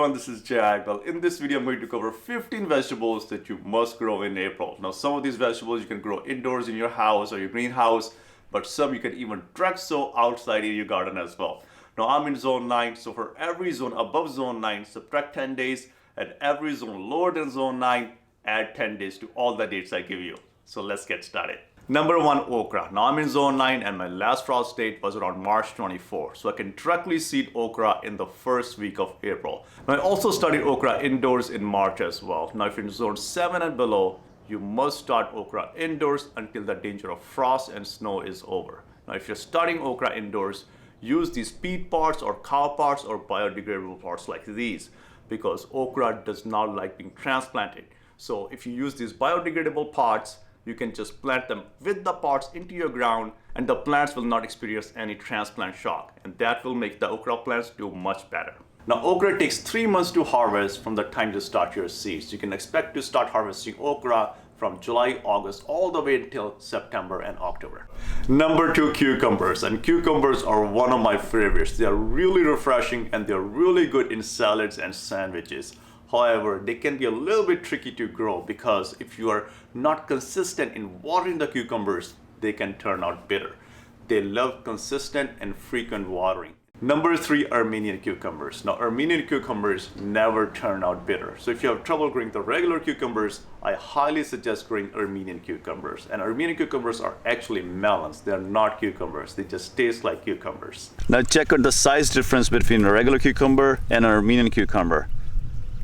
everyone, this is Jack. Well, in this video I'm going to cover 15 vegetables that you must grow in April. Now some of these vegetables you can grow indoors in your house or your greenhouse, but some you can even direct sow outside in your garden as well. Now I'm in zone 9, so for every zone above zone 9 subtract 10 days, and every zone lower than zone 9 add 10 days to all the dates I give you. So let's get started. Number 1, okra. Now I'm in zone 9 and my last frost date was around March 24. So I can directly seed okra in the first week of April. Now I also studied okra indoors in March as well. Now if you're in zone 7 and below, you must start okra indoors until the danger of frost and snow is over. Now if you're starting okra indoors, use these peat pots or cow pots or biodegradable pots like these, because okra does not like being transplanted. So if you use these biodegradable pots, you can just plant them with the pots into your ground and the plants will not experience any transplant shock, and that will make the okra plants do much better. Now okra takes 3 months to harvest from the time you start your seeds. You can expect to start harvesting okra from July, August, all the way until September and October. Number 2, cucumbers. And cucumbers are one of my favorites. They are really refreshing and they're really good in salads and sandwiches. However, they can be a little bit tricky to grow because if you are not consistent in watering the cucumbers, they can turn out bitter. They love consistent and frequent watering. Number 3, Armenian cucumbers. Now, Armenian cucumbers never turn out bitter. So if you have trouble growing the regular cucumbers, I highly suggest growing Armenian cucumbers. And Armenian cucumbers are actually melons. They're not cucumbers. They just taste like cucumbers. Now check out the size difference between a regular cucumber and an Armenian cucumber.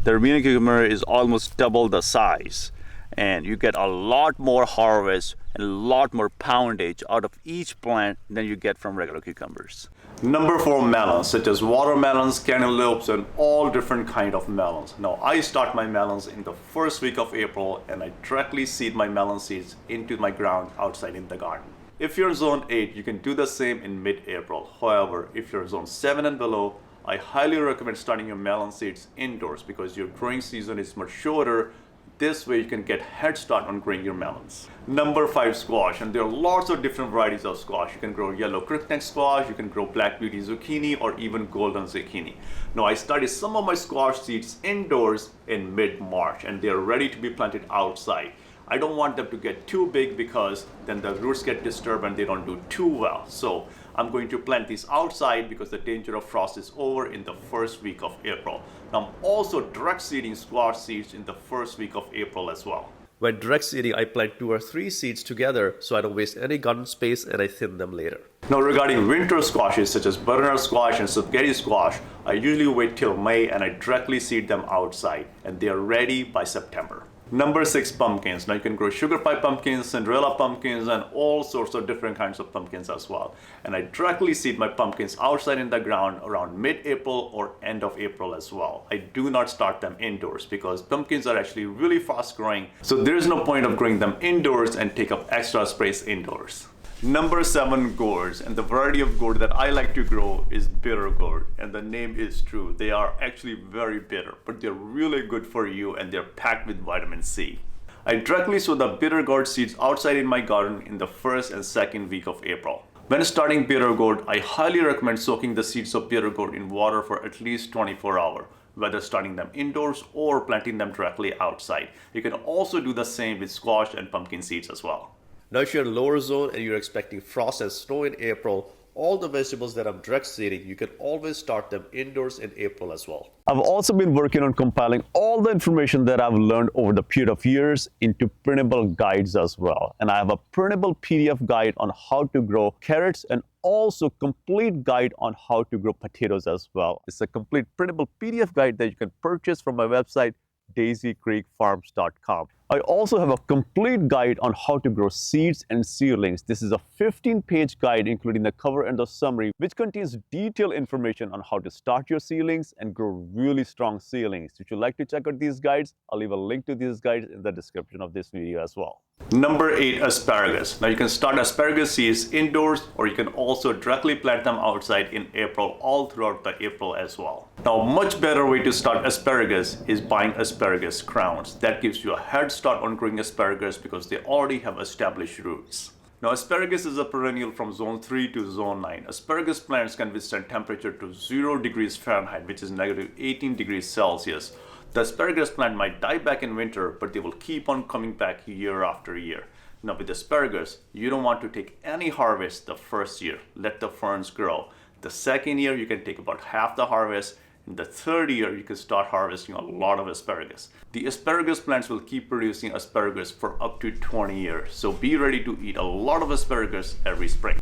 The Armenian cucumber is almost double the size, and you get a lot more harvest and a lot more poundage out of each plant than you get from regular cucumbers. Number 4, melons, such as watermelons, cantaloupes, and all different kind of melons. Now I start my melons in the first week of April and I directly seed my melon seeds into my ground outside in the garden. If you're in zone 8, you can do the same in mid-April. However, if you're zone 7 and below, I highly recommend starting your melon seeds indoors because your growing season is much shorter. This way you can get head start on growing your melons. Number 5, squash. And there are lots of different varieties of squash. You can grow yellow crookneck squash, you can grow black beauty zucchini, or even golden zucchini. Now I started some of my squash seeds indoors in mid-March and they're ready to be planted outside. I don't want them to get too big because then the roots get disturbed and they don't do too well. So I'm going to plant these outside because the danger of frost is over in the first week of April. Now I'm also direct seeding squash seeds in the first week of April as well. When direct seeding, I plant 2 or 3 seeds together so I don't waste any garden space and I thin them later. Now regarding winter squashes such as butternut squash and spaghetti squash, I usually wait till May and I directly seed them outside and they are ready by September. Number 6, pumpkins. Now you can grow sugar pie pumpkins, Cinderella pumpkins, and all sorts of different kinds of pumpkins as well. And I directly seed my pumpkins outside in the ground around mid-April or end of April as well. I do not start them indoors because pumpkins are actually really fast growing. So there is no point of growing them indoors and take up extra space indoors. Number 7, gourds, and the variety of gourd that I like to grow is bitter gourd, and the name is true. They are actually very bitter, but they're really good for you and they're packed with vitamin C. I directly sow the bitter gourd seeds outside in my garden in the first and second week of April. When starting bitter gourd, I highly recommend soaking the seeds of bitter gourd in water for at least 24 hours, whether starting them indoors or planting them directly outside. You can also do the same with squash and pumpkin seeds as well. Now if you're in lower zone and you're expecting frost and snow in April, all the vegetables that I'm direct seeding, you can always start them indoors in April as well. I've also been working on compiling all the information that I've learned over the period of years into printable guides as well. And I have a printable PDF guide on how to grow carrots and also complete guide on how to grow potatoes as well. It's a complete printable PDF guide that you can purchase from my website, daisycreekfarms.com. I also have a complete guide on how to grow seeds and seedlings. This is a 15-page guide including the cover and the summary, which contains detailed information on how to start your seedlings and grow really strong seedlings. If you'd like to check out these guides, I'll leave a link to these guides in the description of this video as well. Number 8, asparagus. Now you can start asparagus seeds indoors or you can also directly plant them outside in April, all throughout the April as well. Now a much better way to start asparagus is buying asparagus crowns. That gives you a head start on growing asparagus because they already have established roots. Now, asparagus is a perennial from zone 3 to zone 9. Asparagus plants can withstand temperature to 0 degrees Fahrenheit, which is negative 18 degrees Celsius. The asparagus plant might die back in winter, but they will keep on coming back year after year. Now, with asparagus, you don't want to take any harvest the first year. Let the ferns grow. The second year, you can take about half the harvest. In the third year, you can start harvesting a lot of asparagus. The asparagus plants will keep producing asparagus for up to 20 years. So be ready to eat a lot of asparagus every spring.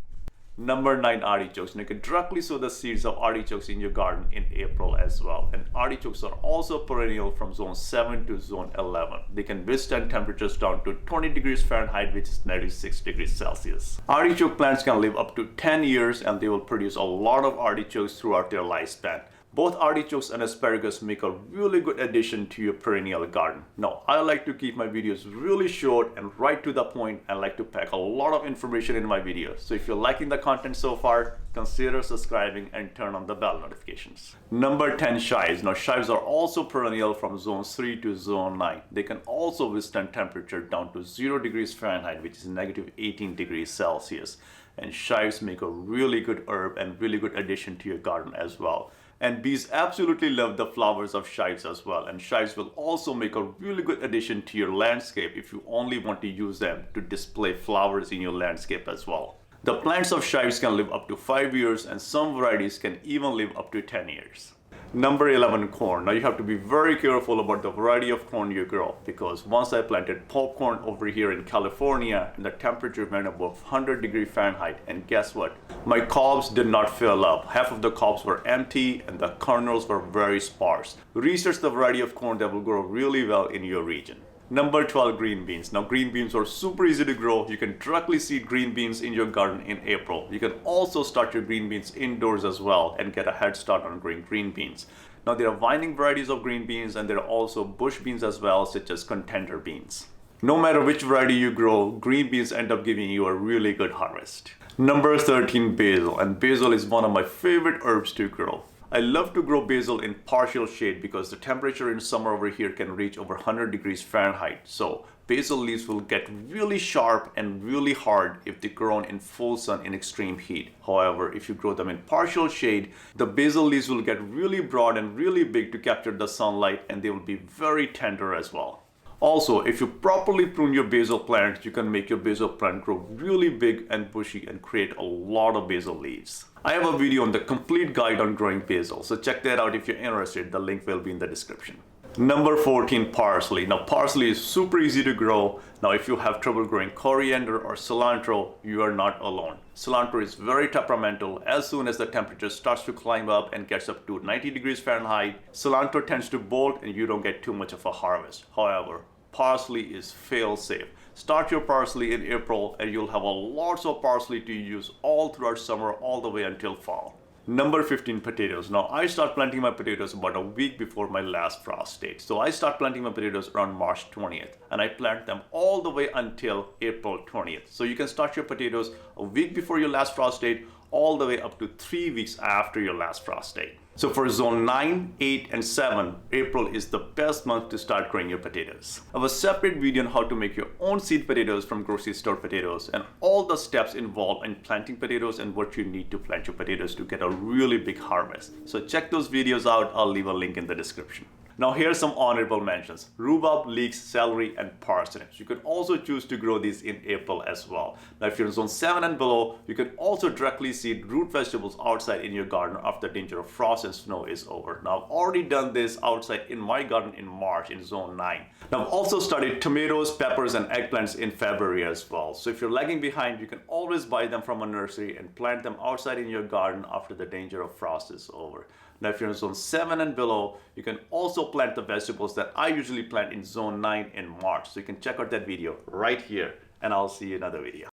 Number 9, artichokes. Now you can directly sow the seeds of artichokes in your garden in April as well. And artichokes are also perennial from zone 7 to zone 11. They can withstand temperatures down to 20 degrees Fahrenheit, which is negative 6 degrees Celsius. Artichoke plants can live up to 10 years and they will produce a lot of artichokes throughout their lifespan. Both artichokes and asparagus make a really good addition to your perennial garden. Now, I like to keep my videos really short and right to the point. I like to pack a lot of information in my videos. So if you're liking the content so far, consider subscribing and turn on the bell notifications. Number 10, chives. Now, chives are also perennial from zone 3 to zone 9. They can also withstand temperature down to 0 degrees Fahrenheit, which is negative 18 degrees Celsius. And chives make a really good herb and really good addition to your garden as well. And bees absolutely love the flowers of chives as well. And chives will also make a really good addition to your landscape if you only want to use them to display flowers in your landscape as well. The plants of chives can live up to 5 years and some varieties can even live up to 10 years. Number 11, corn. Now you have to be very careful about the variety of corn you grow, because once I planted popcorn over here in California and the temperature went above 100 degrees Fahrenheit, and guess what? My cobs did not fill up. Half of the cobs were empty and the kernels were very sparse. Research the variety of corn that will grow really well in your region. Number 12, green beans. Now green beans are super easy to grow. You can directly seed green beans in your garden in April. You can also start your green beans indoors as well and get a head start on growing green beans. Now there are vining varieties of green beans and there are also bush beans as well, such as contender beans. No matter which variety you grow, green beans end up giving you a really good harvest. Number 13, basil. And basil is one of my favorite herbs to grow. I love to grow basil in partial shade because the temperature in summer over here can reach over 100 degrees Fahrenheit. So basil leaves will get really sharp and really hard if they're grown in full sun in extreme heat. However, if you grow them in partial shade, the basil leaves will get really broad and really big to capture the sunlight, and they will be very tender as well. Also, if you properly prune your basil plant, you can make your basil plant grow really big and bushy and create a lot of basil leaves. I have a video on the complete guide on growing basil, so check that out if you're interested. The link will be in the description. Number 14, parsley. Now parsley is super easy to grow. Now if you have trouble growing coriander or cilantro, you are not alone. Cilantro is very temperamental. As soon as the temperature starts to climb up and gets up to 90 degrees Fahrenheit, cilantro tends to bolt and you don't get too much of a harvest. However, parsley is fail-safe. Start your parsley in April and you'll have a lots of parsley to use all throughout summer, all the way until fall. Number 15, potatoes. Now I start planting my potatoes about a week before my last frost date. So I start planting my potatoes around March 20th and I plant them all the way until April 20th. So you can start your potatoes a week before your last frost date, all the way up to 3 weeks after your last frost date. So for zone 9, 8, and 7, April is the best month to start growing your potatoes. I have a separate video on how to make your own seed potatoes from grocery store potatoes and all the steps involved in planting potatoes and what you need to plant your potatoes to get a really big harvest. So check those videos out. I'll leave a link in the description. Now here's some honorable mentions: rhubarb, leeks, celery, and parsnips. You could also choose to grow these in April as well. Now if you're in zone 7 and below, you can also directly seed root vegetables outside in your garden after the danger of frost and snow is over. Now I've already done this outside in my garden in March in zone 9. Now I've also started tomatoes, peppers, and eggplants in February as well. So if you're lagging behind, you can always buy them from a nursery and plant them outside in your garden after the danger of frost is over. Now if you're in zone 7 and below, you can also plant the vegetables that I usually plant in zone 9 in March. So you can check out that video right here, and I'll see you in another video.